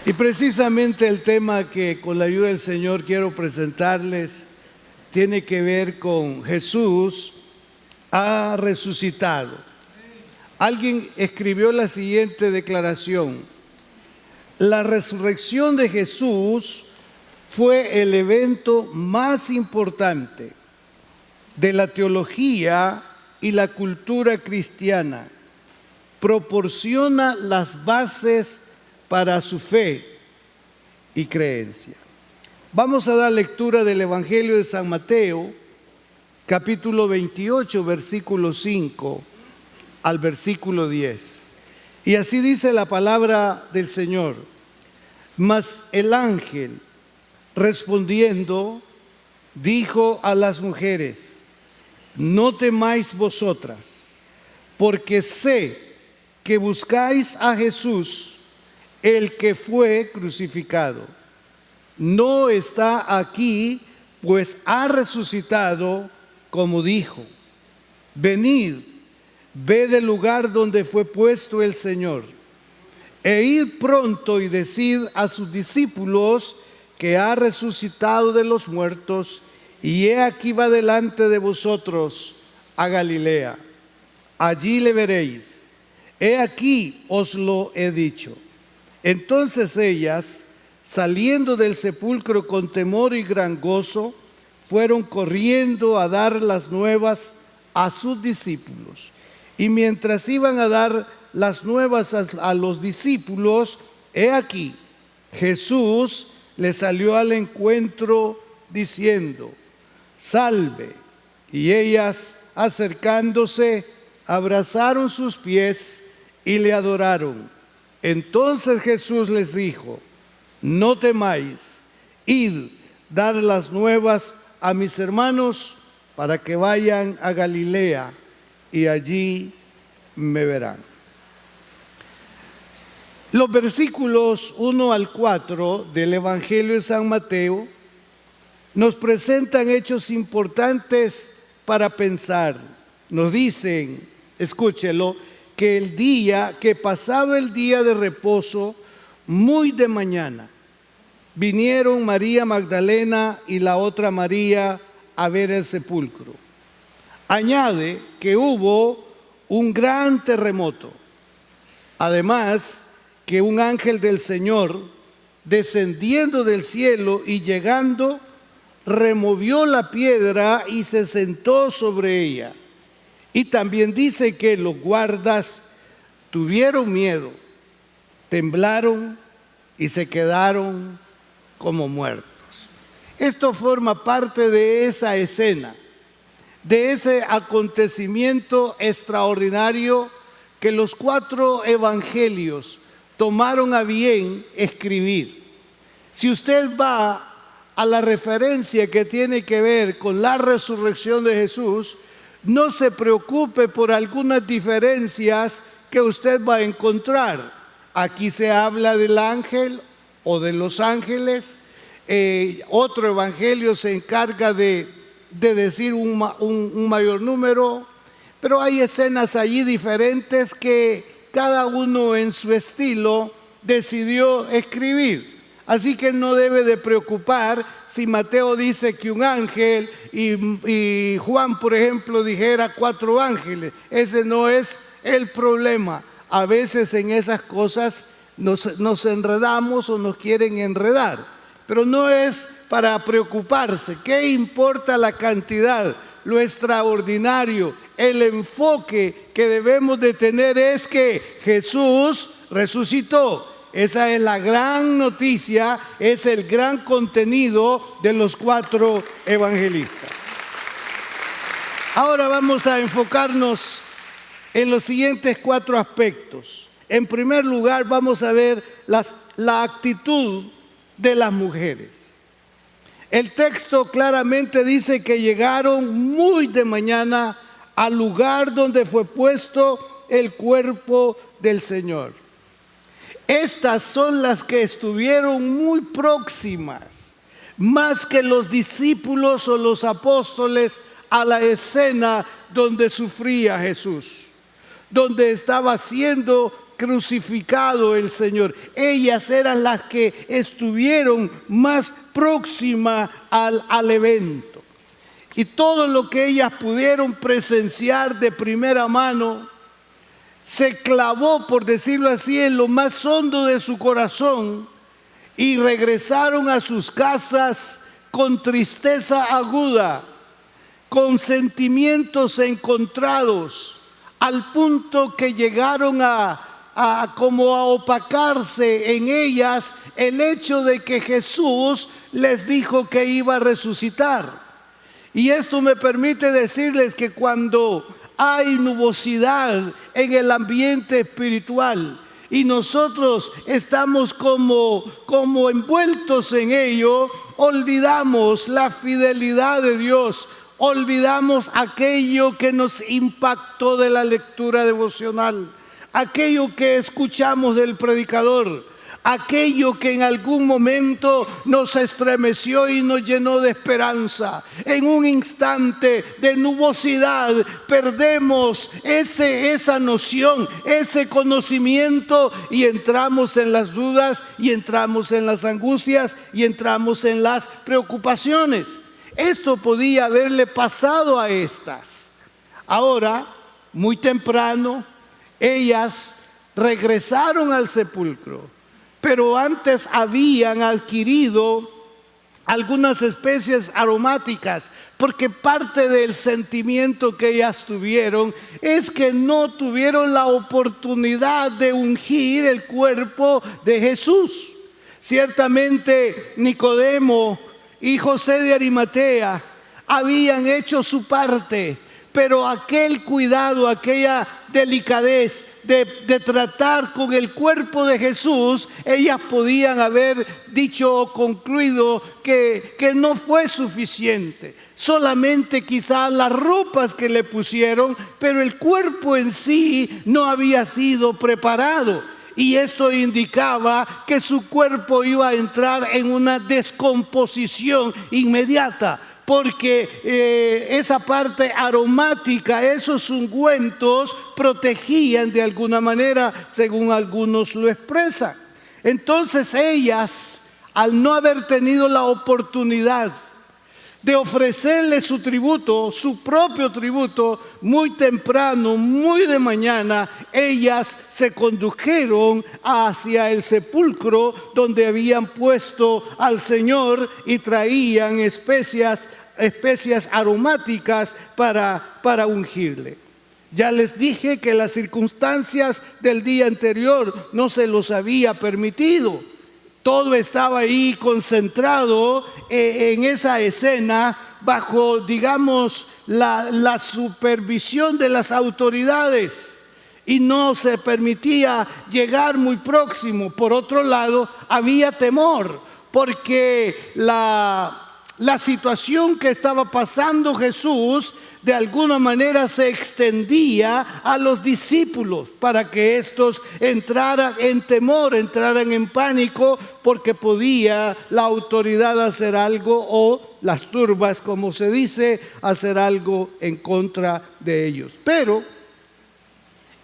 Y precisamente el tema que con la ayuda del Señor quiero presentarles tiene que ver con Jesús ha resucitado. Alguien escribió la siguiente declaración: la resurrección de Jesús fue el evento más importante de la teología y la cultura cristiana. Proporciona las bases para su fe y creencia. Vamos a dar lectura del Evangelio de San Mateo, capítulo 28, versículo 5 al versículo 10. Y así dice la palabra del Señor: mas el ángel, respondiendo, dijo a las mujeres: no temáis vosotras, porque sé que buscáis a Jesús, el que fue crucificado. No está aquí, pues ha resucitado, como dijo. Venid, ved el lugar donde fue puesto el Señor, e id pronto y decid a sus discípulos que ha resucitado de los muertos, y he aquí va delante de vosotros a Galilea. Allí le veréis. He aquí os lo he dicho. Entonces ellas, saliendo del sepulcro con temor y gran gozo, fueron corriendo a dar las nuevas a sus discípulos. Y mientras iban a dar las nuevas a los discípulos, he aquí, Jesús les salió al encuentro diciendo: salve. Y ellas, acercándose, abrazaron sus pies y le adoraron. Entonces Jesús les dijo: no temáis, id, dad las nuevas a mis hermanos para que vayan a Galilea y allí me verán. Los versículos 1 al 4 del Evangelio de San Mateo nos presentan hechos importantes para pensar. Nos dicen, escúchelo, que pasado el día de reposo, muy de mañana, vinieron María Magdalena y la otra María a ver el sepulcro. Añade que hubo un gran terremoto. Además, que un ángel del Señor, descendiendo del cielo y llegando, removió la piedra y se sentó sobre ella. Y también dice que los guardas tuvieron miedo, temblaron y se quedaron como muertos. Esto forma parte de esa escena, de ese acontecimiento extraordinario que los 4 evangelios tomaron a bien escribir. Si usted va a la referencia que tiene que ver con la resurrección de Jesús, no se preocupe por algunas diferencias que usted va a encontrar. Aquí se habla del ángel o de los ángeles. Otro evangelio se encarga de decir un mayor número, pero hay escenas allí diferentes que cada uno en su estilo decidió escribir. Así que no debe de preocupar si Mateo dice que un ángel y Juan, por ejemplo, dijera 4 ángeles. Ese no es el problema. A veces en esas cosas nos enredamos o nos quieren enredar, pero no es para preocuparse. ¿Qué importa la cantidad? Lo extraordinario, el enfoque que debemos de tener es que Jesús resucitó. Esa es la gran noticia, es el gran contenido de los 4 evangelistas. Ahora vamos a enfocarnos en los siguientes 4 aspectos. En primer lugar, vamos a ver la actitud de las mujeres. El texto claramente dice que llegaron muy de mañana al lugar donde fue puesto el cuerpo del Señor. Estas son las que estuvieron muy próximas, más que los discípulos o los apóstoles, a la escena donde sufría Jesús, donde estaba siendo crucificado el Señor. Ellas eran las que estuvieron más próximas al evento. Y todo lo que ellas pudieron presenciar de primera mano se clavó, por decirlo así, en lo más hondo de su corazón, y regresaron a sus casas con tristeza aguda, con sentimientos encontrados, al punto que llegaron a como a opacarse en ellas el hecho de que Jesús les dijo que iba a resucitar. Y esto me permite decirles que cuando hay nubosidad en el ambiente espiritual y nosotros estamos como envueltos en ello, olvidamos la fidelidad de Dios, olvidamos aquello que nos impactó de la lectura devocional, aquello que escuchamos del predicador, aquello que en algún momento nos estremeció y nos llenó de esperanza. En un instante de nubosidad perdemos esa noción, ese conocimiento, y entramos en las dudas, y entramos en las angustias, y entramos en las preocupaciones. Esto podía haberle pasado a estas. Ahora, muy temprano, ellas regresaron al sepulcro, pero antes habían adquirido algunas especies aromáticas, porque parte del sentimiento que ellas tuvieron es que no tuvieron la oportunidad de ungir el cuerpo de Jesús. Ciertamente Nicodemo y José de Arimatea habían hecho su parte, pero aquel cuidado, aquella delicadez de tratar con el cuerpo de Jesús, ellas podían haber dicho o concluido que no fue suficiente. Solamente quizás las ropas que le pusieron, pero el cuerpo en sí no había sido preparado. Y esto indicaba que su cuerpo iba a entrar en una descomposición inmediata, porque esa parte aromática, esos ungüentos, protegían de alguna manera, según algunos lo expresan. Entonces ellas, al no haber tenido la oportunidad de ofrecerle su tributo, su propio tributo, muy temprano, muy de mañana, ellas se condujeron hacia el sepulcro donde habían puesto al Señor y traían especias aromáticas para ungirle. Ya les dije que las circunstancias del día anterior no se los había permitido. Todo estaba ahí concentrado en esa escena bajo, digamos, la supervisión de las autoridades, y no se permitía llegar muy próximo. Por otro lado, había temor, porque la situación que estaba pasando Jesús de alguna manera se extendía a los discípulos para que estos entraran en temor, entraran en pánico, porque podía la autoridad hacer algo, o las turbas, como se dice, hacer algo en contra de ellos. Pero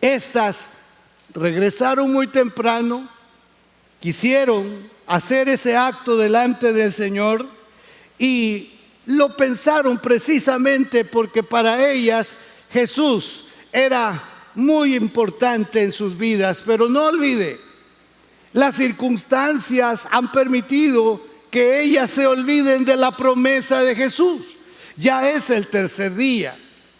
estas regresaron muy temprano, quisieron hacer ese acto delante del Señor, y lo pensaron precisamente porque para ellas Jesús era muy importante en sus vidas. Pero no olvide, las circunstancias han permitido que ellas se olviden de la promesa de Jesús. Ya es el tercer día.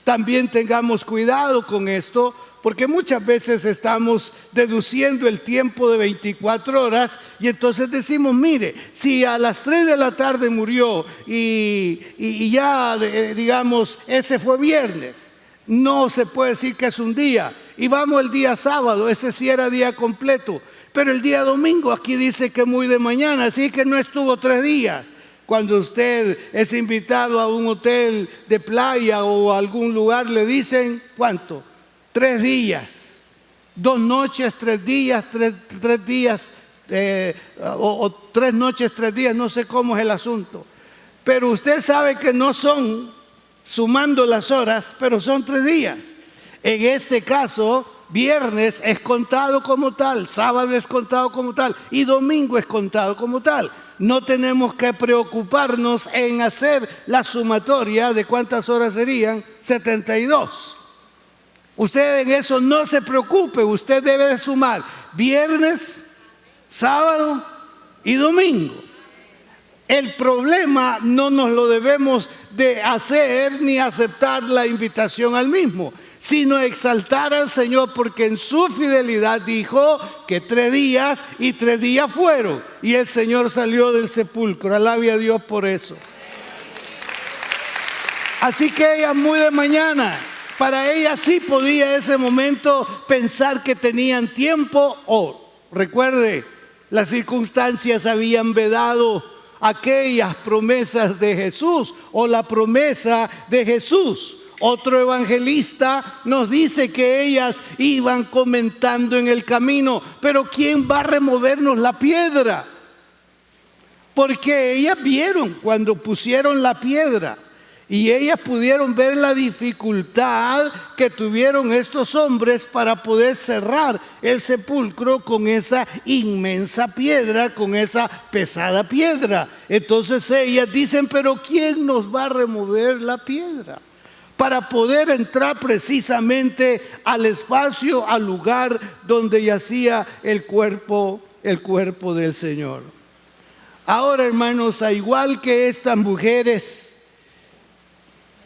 También tengamos cuidado con esto, porque muchas veces estamos deduciendo el tiempo de 24 horas y entonces decimos, mire, si a las 3 de la tarde murió y ya, digamos, ese fue viernes, no se puede decir que es un día. Y vamos el día sábado, ese sí era día completo, pero el día domingo aquí dice que muy de mañana, así que no estuvo 3 días. Cuando usted es invitado a un hotel de playa o a algún lugar, le dicen, ¿cuánto? 3 días, 2 noches, 3 días, 3 días, o 3 noches, 3 días, no sé cómo es el asunto. Pero usted sabe que no son sumando las horas, pero son 3 días. En este caso, viernes es contado como tal, sábado es contado como tal y domingo es contado como tal. No tenemos que preocuparnos en hacer la sumatoria de cuántas horas serían, 72. Usted en eso no se preocupe, usted debe de sumar viernes, sábado y domingo. El problema no nos lo debemos de hacer ni aceptar la invitación al mismo, sino exaltar al Señor, porque en su fidelidad dijo que 3 días y 3 días fueron, y el Señor salió del sepulcro. Alabe a Dios por eso. Así que ella muy de mañana, para ella sí podía ese momento pensar que tenían tiempo, o recuerde, las circunstancias habían vedado aquellas promesas de Jesús o la promesa de Jesús. Otro evangelista nos dice que ellas iban comentando en el camino, pero ¿quién va a removernos la piedra? Porque ellas vieron cuando pusieron la piedra y ellas pudieron ver la dificultad que tuvieron estos hombres para poder cerrar el sepulcro con esa inmensa piedra, con esa pesada piedra. Entonces ellas dicen, pero ¿quién nos va a remover la piedra? Para poder entrar precisamente al espacio, al lugar donde yacía el cuerpo del Señor. Ahora, hermanos, al igual que estas mujeres,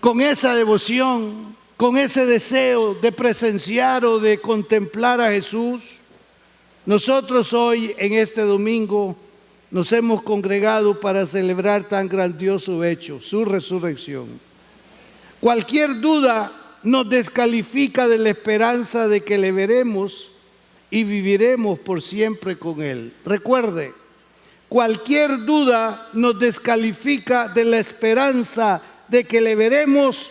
con esa devoción, con ese deseo de presenciar o de contemplar a Jesús, nosotros hoy en este domingo nos hemos congregado para celebrar tan grandioso hecho, su resurrección. Cualquier duda nos descalifica de la esperanza de que le veremos y viviremos por siempre con Él. Recuerde, cualquier duda nos descalifica de la esperanza de que le veremos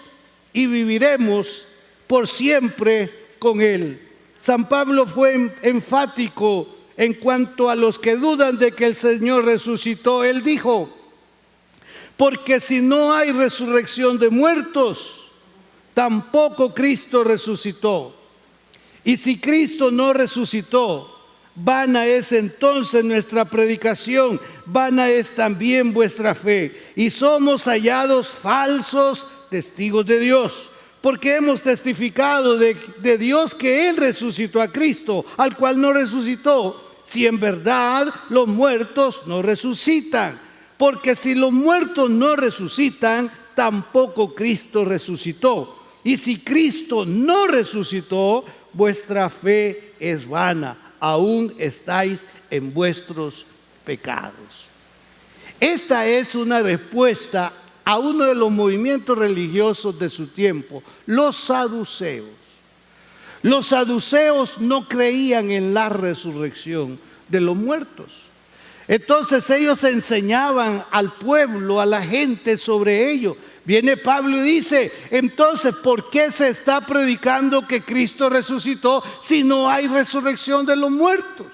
y viviremos por siempre con Él. San Pablo fue enfático en cuanto a los que dudan de que el Señor resucitó. Él dijo, porque si no hay resurrección de muertos, tampoco Cristo resucitó. Y si Cristo no resucitó, vana es entonces nuestra predicación, vana es también vuestra fe. Y somos hallados falsos testigos de Dios, porque hemos testificado de Dios que Él resucitó a Cristo, al cual no resucitó, si en verdad los muertos no resucitan. Porque si los muertos no resucitan, tampoco Cristo resucitó. Y si Cristo no resucitó, vuestra fe es vana. Aún estáis en vuestros pecados. Esta es una respuesta a uno de los movimientos religiosos de su tiempo, los saduceos. Los saduceos no creían en la resurrección de los muertos. Entonces ellos enseñaban al pueblo, a la gente sobre ello. Viene Pablo y dice, entonces, ¿por qué se está predicando que Cristo resucitó si no hay resurrección de los muertos?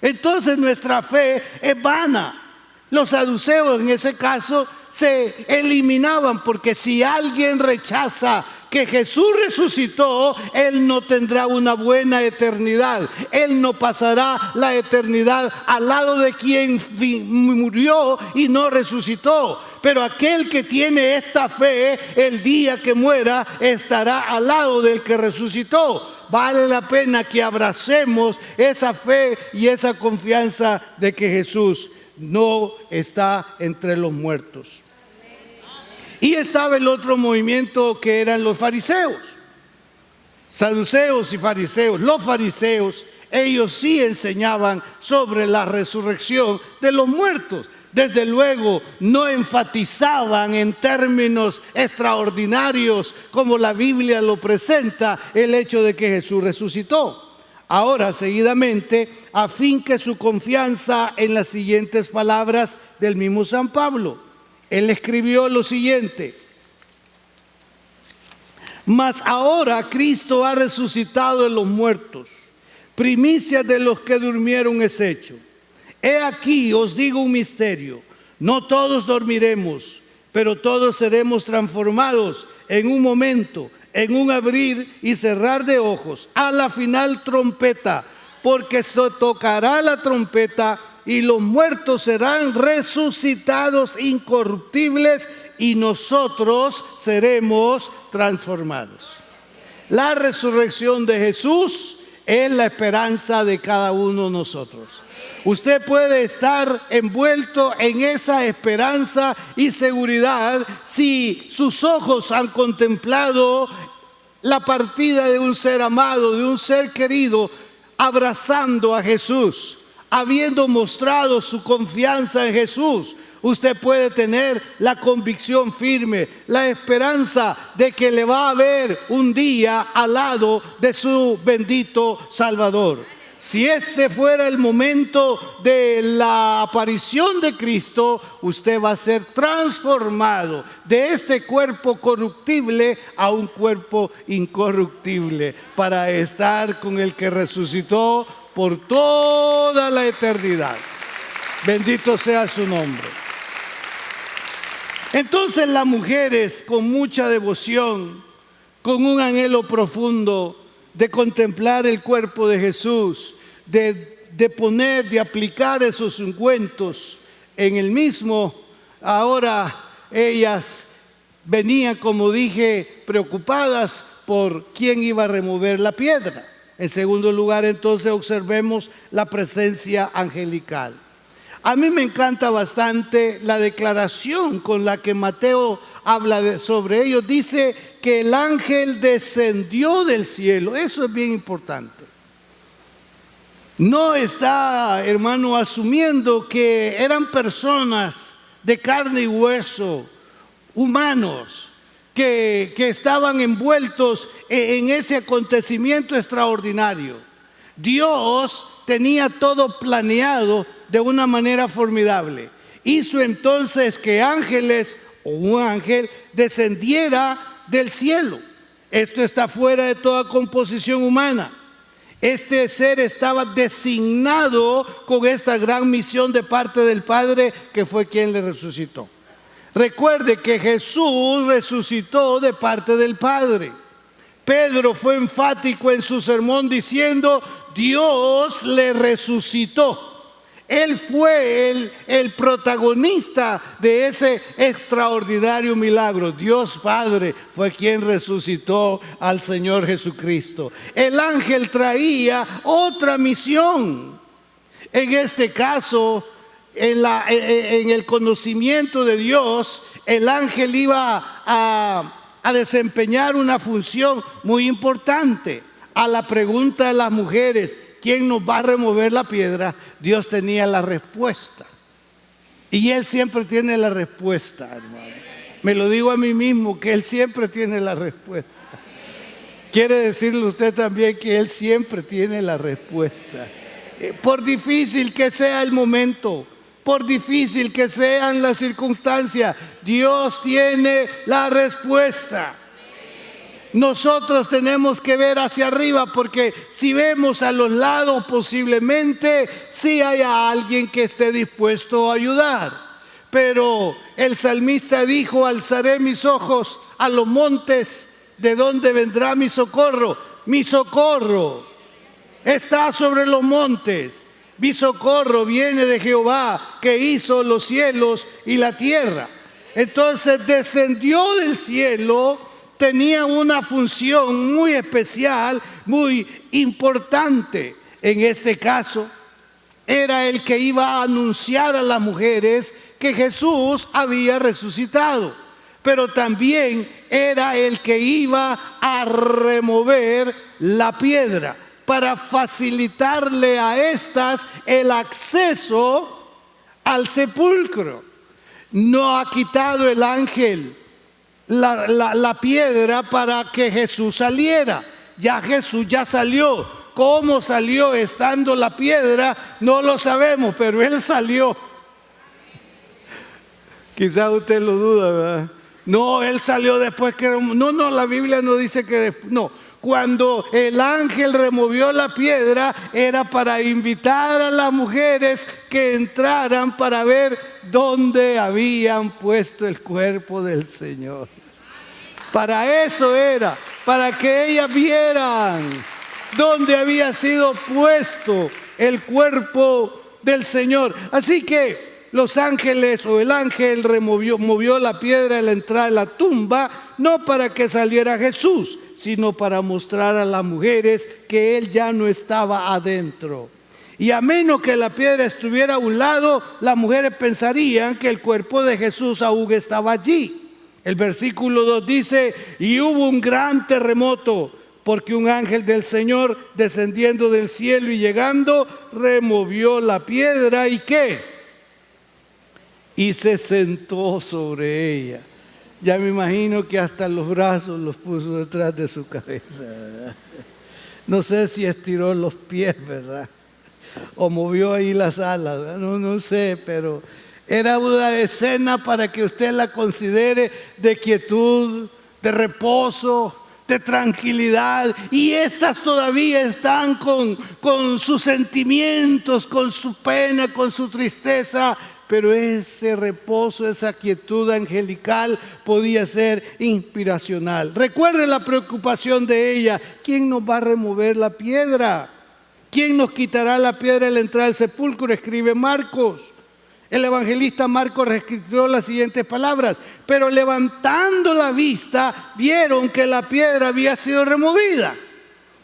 Entonces nuestra fe es vana. Los saduceos en ese caso se eliminaban, porque si alguien rechaza que Jesús resucitó, él no tendrá una buena eternidad. Él no pasará la eternidad al lado de quien murió y no resucitó. Pero aquel que tiene esta fe, el día que muera, estará al lado del que resucitó. Vale la pena que abracemos esa fe y esa confianza de que Jesús no está entre los muertos. Y estaba el otro movimiento que eran los fariseos, saduceos y fariseos. Los fariseos, ellos sí enseñaban sobre la resurrección de los muertos. Desde luego no enfatizaban en términos extraordinarios como la Biblia lo presenta el hecho de que Jesús resucitó. Ahora, seguidamente, afinque su confianza en las siguientes palabras del mismo San Pablo. Él escribió lo siguiente: mas ahora Cristo ha resucitado de los muertos, primicia de los que durmieron es hecho. He aquí, os digo un misterio, no todos dormiremos, pero todos seremos transformados en un momento, en un abrir y cerrar de ojos, a la final trompeta, porque se tocará la trompeta y los muertos serán resucitados incorruptibles y nosotros seremos transformados. La resurrección de Jesús es la esperanza de cada uno de nosotros. Usted puede estar envuelto en esa esperanza y seguridad si sus ojos han contemplado la partida de un ser amado, de un ser querido, abrazando a Jesús, habiendo mostrado su confianza en Jesús. Usted puede tener la convicción firme, la esperanza de que le va a ver un día al lado de su bendito Salvador. Si este fuera el momento de la aparición de Cristo, usted va a ser transformado de este cuerpo corruptible a un cuerpo incorruptible para estar con el que resucitó por toda la eternidad. Bendito sea su nombre. Entonces las mujeres, con mucha devoción, con un anhelo profundo de contemplar el cuerpo de Jesús, de aplicar esos ungüentos en el mismo, ahora ellas venían, como dije, preocupadas por quién iba a remover la piedra. En segundo lugar, entonces, observemos la presencia angelical. A mí me encanta bastante la declaración con la que Mateo habla sobre ello. Dice que el ángel descendió del cielo. Eso es bien importante. No está, hermano, asumiendo que eran personas de carne y hueso, humanos, que estaban envueltos en ese acontecimiento extraordinario. Dios tenía todo planeado de una manera formidable. Hizo entonces que ángeles o un ángel descendiera del cielo. Esto está fuera de toda composición humana. Este ser estaba designado con esta gran misión de parte del Padre, que fue quien le resucitó. Recuerde que Jesús resucitó de parte del Padre. Pedro fue enfático en su sermón diciendo: Dios le resucitó. Él fue el protagonista de ese extraordinario milagro. Dios Padre fue quien resucitó al Señor Jesucristo. El ángel traía otra misión. En este caso, en el conocimiento de Dios, el ángel iba a desempeñar una función muy importante. A la pregunta de las mujeres: ¿quién nos va a remover la piedra?, Dios tenía la respuesta. Y Él siempre tiene la respuesta, hermano. Me lo digo a mí mismo, que Él siempre tiene la respuesta. Quiere decirle usted también que Él siempre tiene la respuesta. Por difícil que sea el momento, por difícil que sean las circunstancias, Dios tiene la respuesta. Nosotros tenemos que ver hacia arriba, porque si vemos a los lados, posiblemente sí haya alguien que esté dispuesto a ayudar. Pero el salmista dijo: alzaré mis ojos a los montes, ¿de dónde vendrá mi socorro? Mi socorro está sobre los montes. Mi socorro viene de Jehová, que hizo los cielos y la tierra. Entonces descendió del cielo. Tenía una función muy especial, muy importante. En este caso, era el que iba a anunciar a las mujeres que Jesús había resucitado. Pero también era el que iba a remover la piedra para facilitarle a estas el acceso al sepulcro. No ha quitado el ángel la piedra para que Jesús saliera. Ya Jesús ya salió. ¿Cómo salió estando la piedra? No lo sabemos, pero Él salió. Quizá usted lo duda, ¿verdad? No, Él salió después que... No, la Biblia no dice que... No, cuando el ángel removió la piedra, era para invitar a las mujeres que entraran para ver dónde habían puesto el cuerpo del Señor. Para eso era. para que ellas vieran dónde había sido puesto el cuerpo del Señor. Así que los ángeles o el ángel movió la piedra de la entrada de la tumba, no para que saliera Jesús, sino para mostrar a las mujeres que Él ya no estaba adentro. Y a menos que la piedra estuviera a un lado, las mujeres pensarían que el cuerpo de Jesús aún estaba allí. El versículo 2 dice: y hubo un gran terremoto, porque un ángel del Señor descendiendo del cielo y llegando, removió la piedra y ¿qué? Y se sentó sobre ella. Ya me imagino que hasta los brazos los puso detrás de su cabeza, ¿verdad? No sé si estiró los pies, ¿verdad? O movió ahí las alas, ¿verdad? No sé, pero era una escena para que usted la considere de quietud, de reposo, de tranquilidad. Y estas todavía están con sus sentimientos, con su pena, con su tristeza. Pero ese reposo, esa quietud angelical podía ser inspiracional. Recuerde la preocupación de ella: ¿quién nos va a remover la piedra? ¿Quién nos quitará la piedra de la entrada del sepulcro? Escribe Marcos. El evangelista Marcos reescribió las siguientes palabras: pero levantando la vista, vieron que la piedra había sido removida.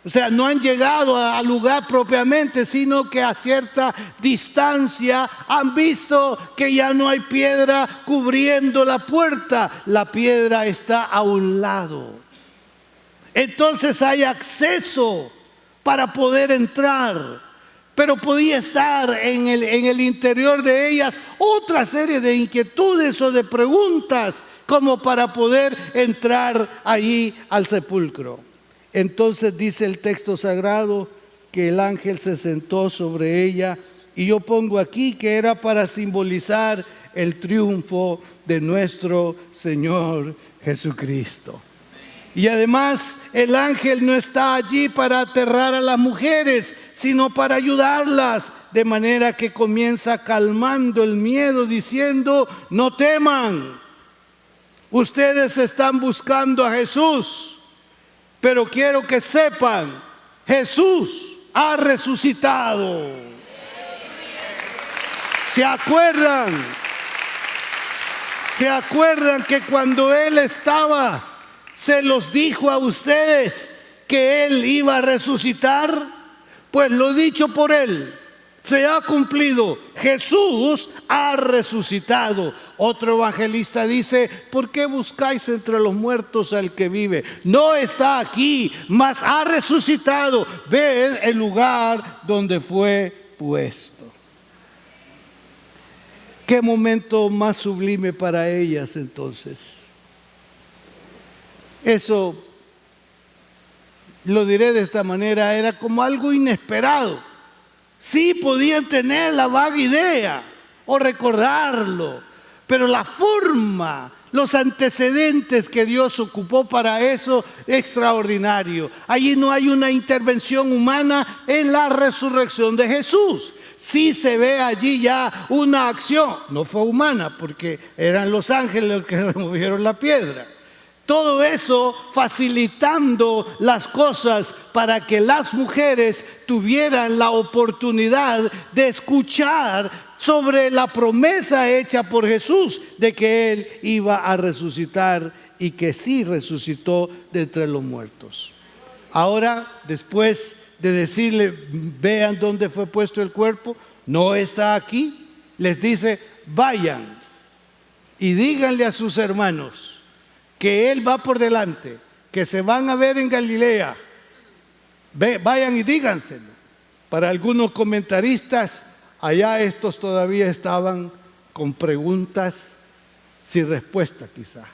O sea, no han llegado al lugar propiamente, sino que a cierta distancia han visto que ya no hay piedra cubriendo la puerta. La piedra está a un lado. Entonces hay acceso para poder entrar. Pero podía estar en el interior de ellas otra serie de inquietudes o de preguntas como para poder entrar allí al sepulcro. Entonces dice el texto sagrado que el ángel se sentó sobre ella, y yo pongo aquí que era para simbolizar el triunfo de nuestro Señor Jesucristo. Y además el ángel no está allí para aterrar a las mujeres, sino para ayudarlas, de manera que comienza calmando el miedo diciendo: no teman, ustedes están buscando a Jesús, pero quiero que sepan, Jesús ha resucitado. ¿Se acuerdan? ¿Se acuerdan que cuando Él estaba, se los dijo a ustedes que Él iba a resucitar? Pues lo dicho por Él se ha cumplido. Jesús ha resucitado. Otro evangelista dice: ¿por qué buscáis entre los muertos al que vive? No está aquí, mas ha resucitado. Ved el lugar donde fue puesto. Qué momento más sublime para ellas entonces. Eso, lo diré de esta manera, era como algo inesperado. Sí podían tener la vaga idea o recordarlo, pero la forma, los antecedentes que Dios ocupó para eso, extraordinario. Allí no hay una intervención humana en la resurrección de Jesús. Sí se ve allí ya una acción, no fue humana porque eran los ángeles los que removieron la piedra. Todo eso facilitando las cosas para que las mujeres tuvieran la oportunidad de escuchar sobre la promesa hecha por Jesús de que Él iba a resucitar, y que sí resucitó de entre los muertos. Ahora, después de decirle: vean dónde fue puesto el cuerpo, no está aquí, les dice: vayan y díganle a sus hermanos que Él va por delante, que se van a ver en Galilea. Vayan y díganselo. Para algunos comentaristas, allá estos todavía estaban con preguntas sin respuesta quizá.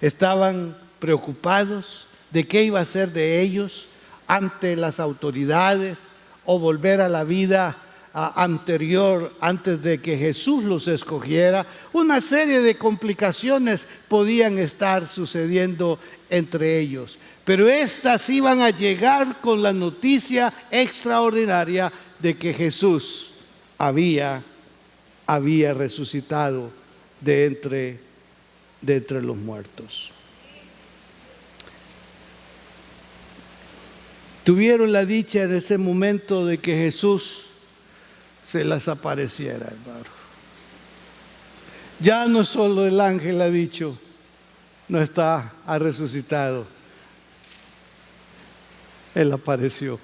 Estaban preocupados de qué iba a ser de ellos ante las autoridades, o volver a la vida anterior antes de que Jesús los escogiera. Una serie de complicaciones podían estar sucediendo entre ellos, pero estas iban a llegar con la noticia extraordinaria de que Jesús había resucitado de entre los muertos. tuvieron la dicha en ese momento de que Jesús se las apareciera, hermano. Ya no solo el ángel ha dicho, no está, ha resucitado. Él apareció.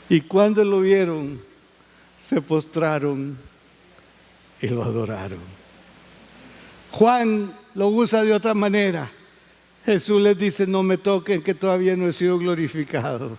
Y cuando lo vieron, se postraron y lo adoraron. Juan lo usa de otra manera. Jesús les dice, no me toquen que todavía no he sido glorificado.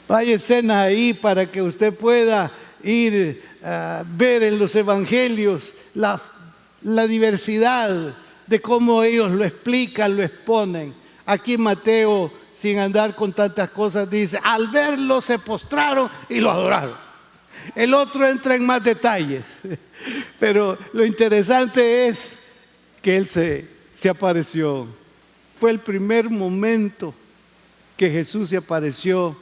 Hay escenas ahí para que usted pueda ir a ver en los evangelios la diversidad de cómo ellos lo explican, lo exponen. Aquí Mateo, sin andar con tantas cosas, dice, al verlo se postraron y lo adoraron. El otro entra en más detalles, pero lo interesante es que él se apareció. Fue el primer momento que Jesús se apareció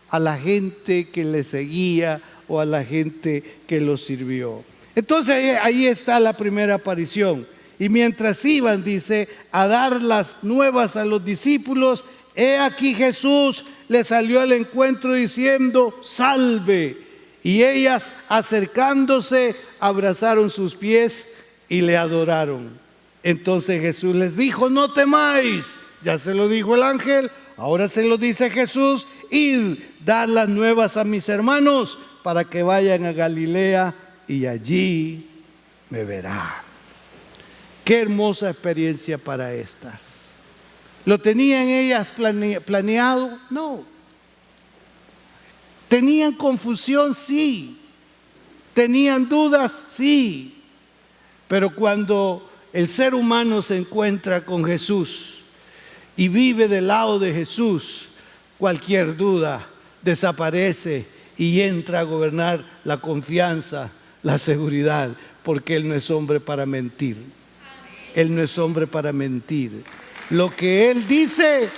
a la gente que le seguía o a la gente que lo sirvió. Entonces ahí está la primera aparición. Y mientras iban, dice, a dar las nuevas a los discípulos, he aquí Jesús les salió al encuentro diciendo, salve. Y ellas, acercándose, abrazaron sus pies y le adoraron. Entonces Jesús les dijo, no temáis. Ya se lo dijo el ángel, ahora se lo dice Jesús, id, dad las nuevas a mis hermanos para que vayan a Galilea y allí me verán. Qué hermosa experiencia para estas. ¿Lo tenían ellas planeado? No. ¿Tenían confusión? Sí. ¿Tenían dudas? Sí. Pero cuando el ser humano se encuentra con Jesús y vive del lado de Jesús, cualquier duda desaparece y entra a gobernar la confianza, la seguridad, porque Él no es hombre para mentir. Él no es hombre para mentir. Lo que Él dice,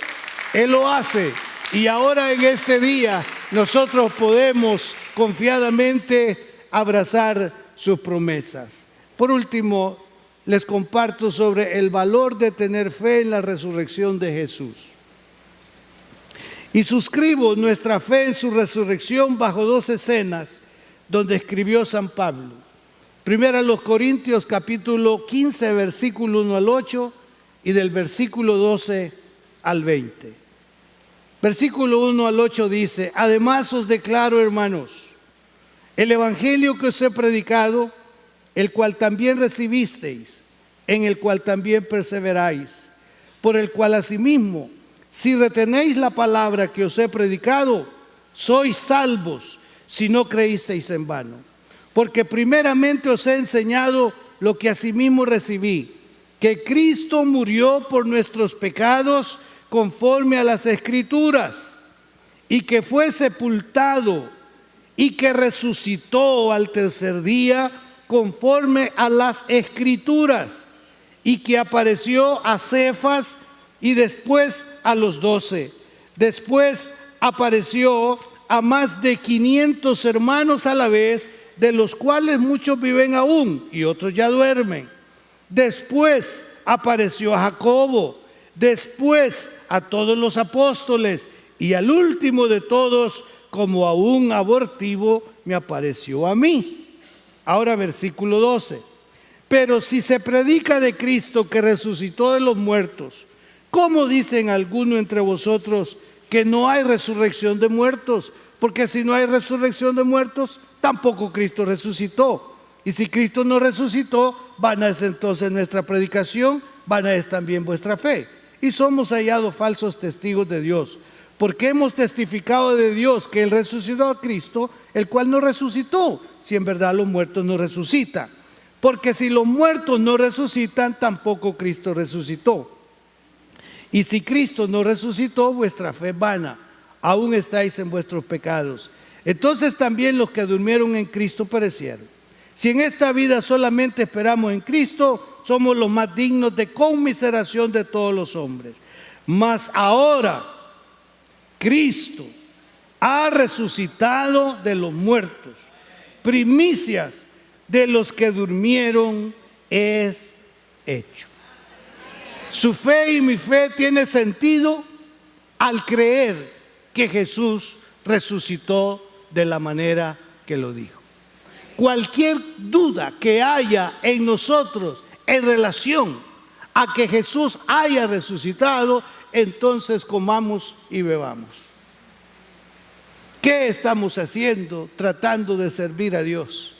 Él lo hace. Y ahora en este día nosotros podemos confiadamente abrazar sus promesas. Por último, les comparto sobre el valor de tener fe en la resurrección de Jesús. Y suscribo nuestra fe en su resurrección bajo dos escenas donde escribió San Pablo. Primero a los Corintios capítulo 15, versículo 1 al 8 y del versículo 12 al 20. Versículo 1 al 8 dice, además os declaro, hermanos, el evangelio que os he predicado, el cual también recibisteis, en el cual también perseveráis, por el cual asimismo, si retenéis la palabra que os he predicado, sois salvos, si no creísteis en vano. Porque primeramente os he enseñado lo que asimismo recibí, que Cristo murió por nuestros pecados conforme a las Escrituras, y que fue sepultado, y que resucitó al tercer día conforme a las Escrituras, y que apareció a Cefas y después a los 12. Después apareció a más de 500 hermanos a la vez, de los cuales muchos viven aún y otros ya duermen. Después apareció a Jacobo, después a todos los apóstoles y al último de todos, como a un abortivo, me apareció a mí. Ahora versículo 12. Pero si se predica de Cristo que resucitó de los muertos, ¿cómo dicen algunos entre vosotros que no hay resurrección de muertos? Porque si no hay resurrección de muertos, tampoco Cristo resucitó. Y si Cristo no resucitó, vana es entonces nuestra predicación, vana es también vuestra fe. Y somos hallados falsos testigos de Dios, porque hemos testificado de Dios que Él resucitó a Cristo, el cual no resucitó, si en verdad los muertos no resucitan. Porque si los muertos no resucitan, tampoco Cristo resucitó. Y si Cristo no resucitó, vuestra fe es vana, aún estáis en vuestros pecados. Entonces también los que durmieron en Cristo perecieron. Si en esta vida solamente esperamos en Cristo, somos los más dignos de conmiseración de todos los hombres. Mas ahora Cristo ha resucitado de los muertos, primicias de los que durmieron es hecho. Su fe y mi fe tiene sentido al creer que Jesús resucitó de la manera que lo dijo. Cualquier duda que haya en nosotros en relación a que Jesús haya resucitado, entonces comamos y bebamos. ¿Qué estamos haciendo tratando de servir a Dios?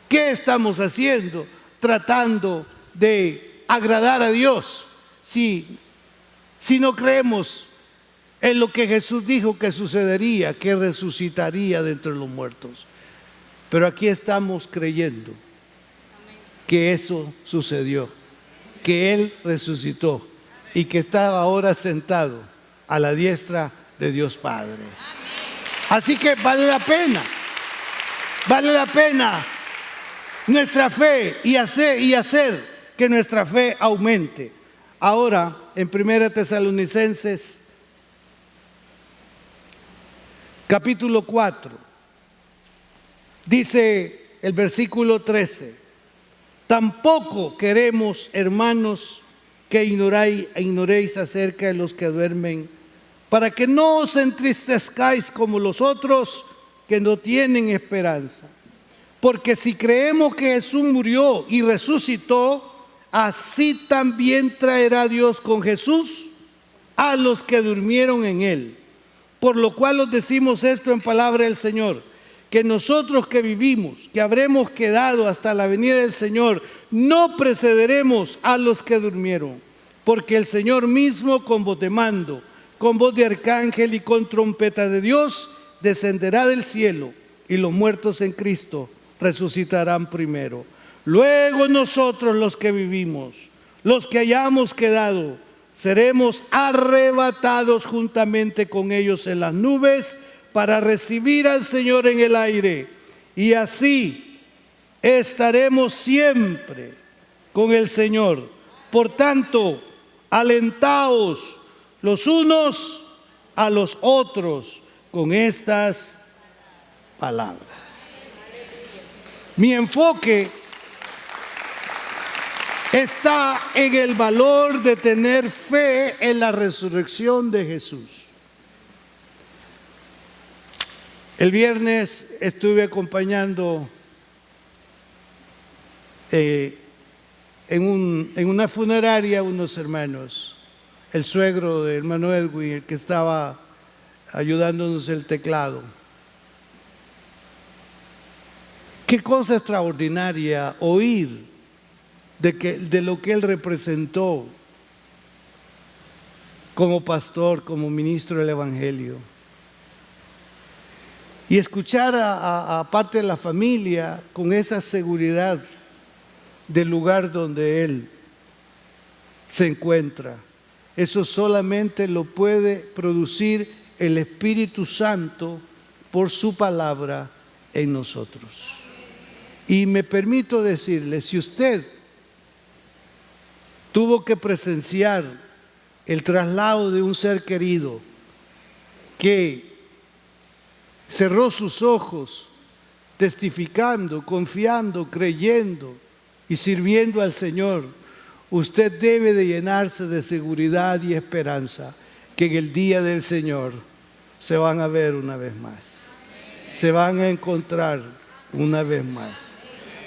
¿Qué estamos haciendo tratando de agradar a Dios si no creemos en lo que Jesús dijo que sucedería, que resucitaría de entre los muertos? Pero aquí estamos creyendo que eso sucedió, que Él resucitó y que está ahora sentado a la diestra de Dios Padre. Así que vale la pena nuestra fe y hacer que nuestra fe aumente. Ahora, en 1 Tesalonicenses, capítulo 4, dice el versículo 13: tampoco queremos, hermanos, que ignoréis acerca de los que duermen, para que no os entristezcáis como los otros que no tienen esperanza. Porque si creemos que Jesús murió y resucitó, así también traerá Dios con Jesús a los que durmieron en Él. Por lo cual os decimos esto en palabra del Señor, que nosotros que vivimos, que habremos quedado hasta la venida del Señor, no precederemos a los que durmieron. Porque el Señor mismo, con voz de mando, con voz de arcángel y con trompeta de Dios, descenderá del cielo, y los muertos en Cristo resucitarán primero. Luego nosotros, los que vivimos, los que hayamos quedado, seremos arrebatados juntamente con ellos en las nubes para recibir al Señor en el aire, y así estaremos siempre con el Señor. Por tanto, alentaos los unos a los otros con estas palabras. Mi enfoque está en el valor de tener fe en la resurrección de Jesús. El viernes estuve acompañando en una funeraria a unos hermanos, el suegro de hermano Edwin, el que estaba ayudándonos el teclado. Qué cosa extraordinaria oír de lo que él representó como pastor, como ministro del Evangelio. Y escuchar a parte de la familia con esa seguridad del lugar donde él se encuentra. Eso solamente lo puede producir el Espíritu Santo por su palabra en nosotros. Y me permito decirle, si usted tuvo que presenciar el traslado de un ser querido que cerró sus ojos, testificando, confiando, creyendo y sirviendo al Señor, usted debe de llenarse de seguridad y esperanza que en el día del Señor se van a ver una vez más, se van a encontrar una vez más,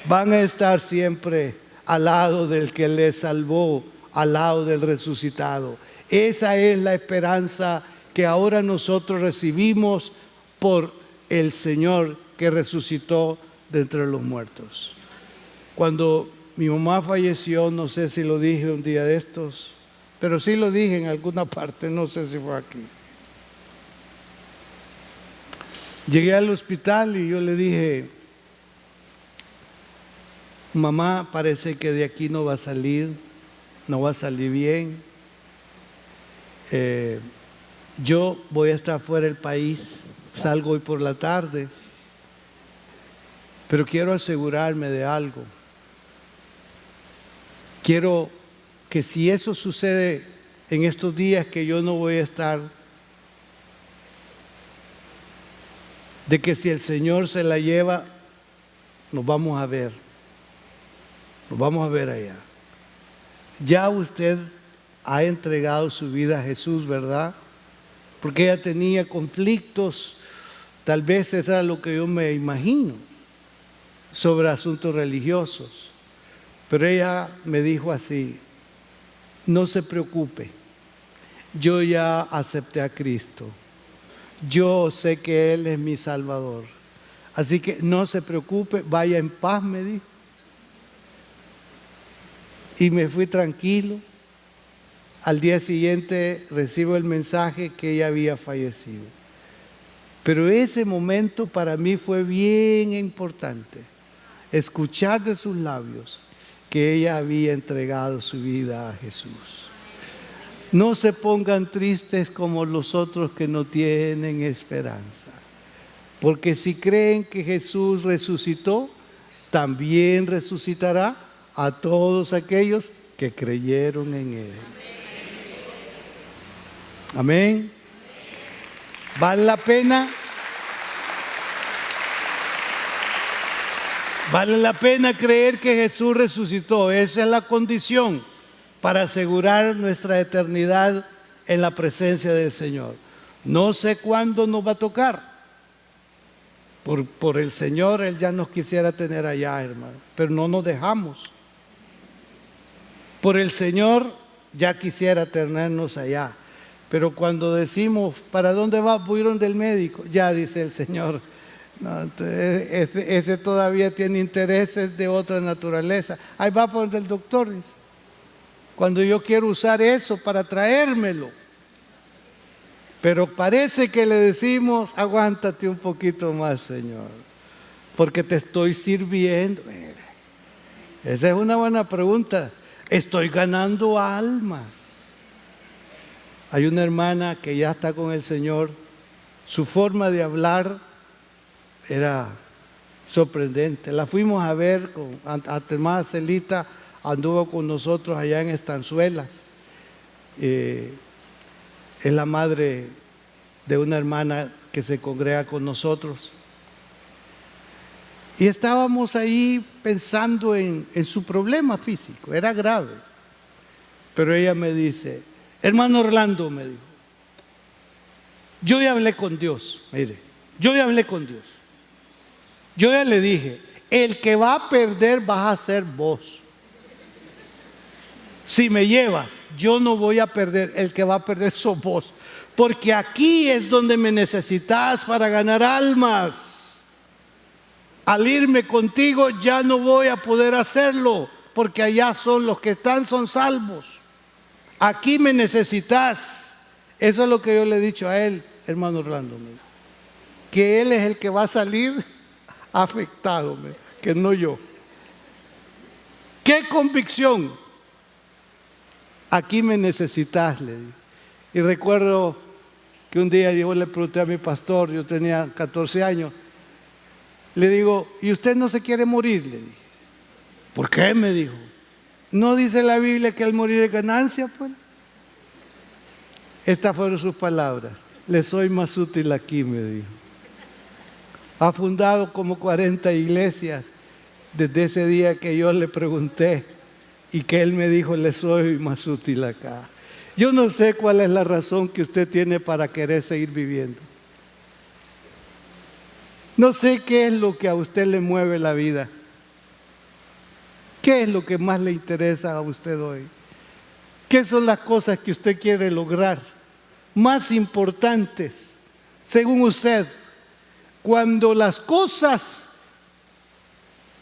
van a estar siempre al lado del que les salvó, al lado del resucitado. Esa es la esperanza que ahora nosotros recibimos por el Señor que resucitó de entre los muertos. Cuando mi mamá falleció, no sé si lo dije un día de estos, pero sí lo dije en alguna parte, no sé si fue aquí. Llegué al hospital y yo le dije: mamá, parece que de aquí no va a salir bien. Yo voy a estar fuera del país, salgo hoy por la tarde, pero quiero asegurarme de algo. Quiero que si eso sucede en estos días que yo no voy a estar, de que si el Señor se la lleva, nos vamos a ver allá. Ya usted ha entregado su vida a Jesús, ¿verdad? porque ella tenía conflictos, tal vez eso era lo que yo me imagino, sobre asuntos religiosos. Pero ella me dijo así: no se preocupe, yo ya acepté a Cristo, yo sé que Él es mi Salvador, así que no se preocupe, vaya en paz, me dijo. Y me fui tranquilo. Al día siguiente recibo el mensaje que ella había fallecido. Pero ese momento para mí fue bien importante, escuchar de sus labios que ella había entregado su vida a Jesús. No se pongan tristes como los otros que no tienen esperanza, porque si creen que Jesús resucitó, también resucitará a todos aquellos que creyeron en Él. Amén. ¿Vale la pena? Vale la pena creer que Jesús resucitó. Esa es la condición para asegurar nuestra eternidad en la presencia del Señor. No sé cuándo nos va a tocar. Por el Señor, Él ya nos quisiera tener allá, hermano, pero no nos dejamos. Por el Señor ya quisiera tenernos allá. Pero cuando decimos, ¿para dónde va? Voy del médico. Ya dice el Señor, no, ese todavía tiene intereses de otra naturaleza. Ahí va por el doctor, dice. Cuando yo quiero usar eso para traérmelo. Pero parece que le decimos, aguántate un poquito más, Señor, porque te estoy sirviendo. Esa es una buena pregunta. Estoy ganando almas. Hay una hermana que ya está con el Señor. Su forma de hablar era sorprendente. La fuimos a ver, a hermana Celita anduvo con nosotros allá en Estanzuelas. Es la madre de una hermana que se congrega con nosotros. Y estábamos ahí pensando en su problema físico, era grave. Pero ella me dice, hermano Orlando, me dijo, yo ya hablé con Dios, mire, yo ya hablé con Dios. Yo ya le dije, el que va a perder vas a ser vos. Si me llevas, yo no voy a perder, el que va a perder sos vos. Porque aquí es donde me necesitas para ganar almas. Al irme contigo ya no voy a poder hacerlo, porque allá son los que están, son salvos. Aquí me necesitas. Eso es lo que yo le he dicho a él, hermano Orlando, que él es el que va a salir afectado, que no yo. ¡Qué convicción! Aquí me necesitas, le digo. Y recuerdo que un día yo le pregunté a mi pastor, yo tenía 14 años, le digo, ¿y usted no se quiere morir? Le dije. ¿Por qué? Me dijo. ¿No dice la Biblia que al morir es ganancia, pues? Estas fueron sus palabras. Le soy más útil aquí, me dijo. Ha fundado como 40 iglesias desde ese día que yo le pregunté y que él me dijo, le soy más útil acá. Yo no sé cuál es la razón que usted tiene para querer seguir viviendo. No sé qué es lo que a usted le mueve la vida. ¿Qué es lo que más le interesa a usted hoy? ¿Qué son las cosas que usted quiere lograr? Más importantes, según usted. Cuando las cosas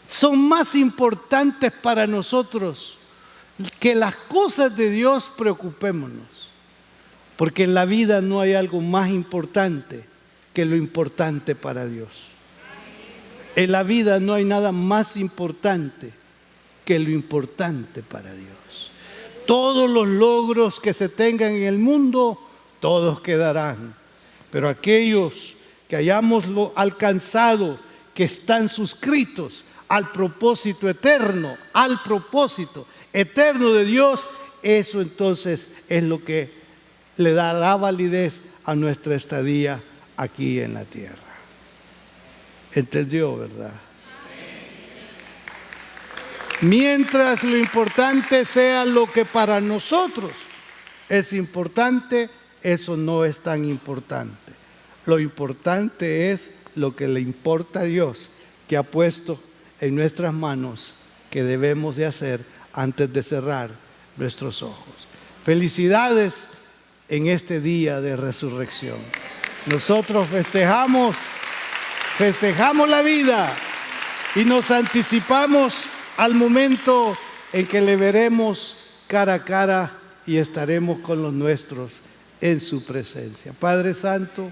son más importantes para nosotros que las cosas de Dios, preocupémonos. Porque en la vida no hay algo más importante que lo importante para Dios. En la vida no hay nada más importante que lo importante para Dios. Todos los logros que se tengan en el mundo, todos quedarán. Pero aquellos que hayamos alcanzado, que están suscritos al propósito eterno de Dios, eso entonces es lo que le dará validez a nuestra estadía aquí en la tierra. ¿Entendió, verdad? Mientras lo importante sea lo que para nosotros es importante, eso no es tan importante. Lo importante es lo que le importa a Dios, que ha puesto en nuestras manos, que debemos de hacer antes de cerrar nuestros ojos. Felicidades en este día de resurrección. Nosotros festejamos la vida y nos anticipamos al momento en que le veremos cara a cara y estaremos con los nuestros en su presencia. Padre Santo,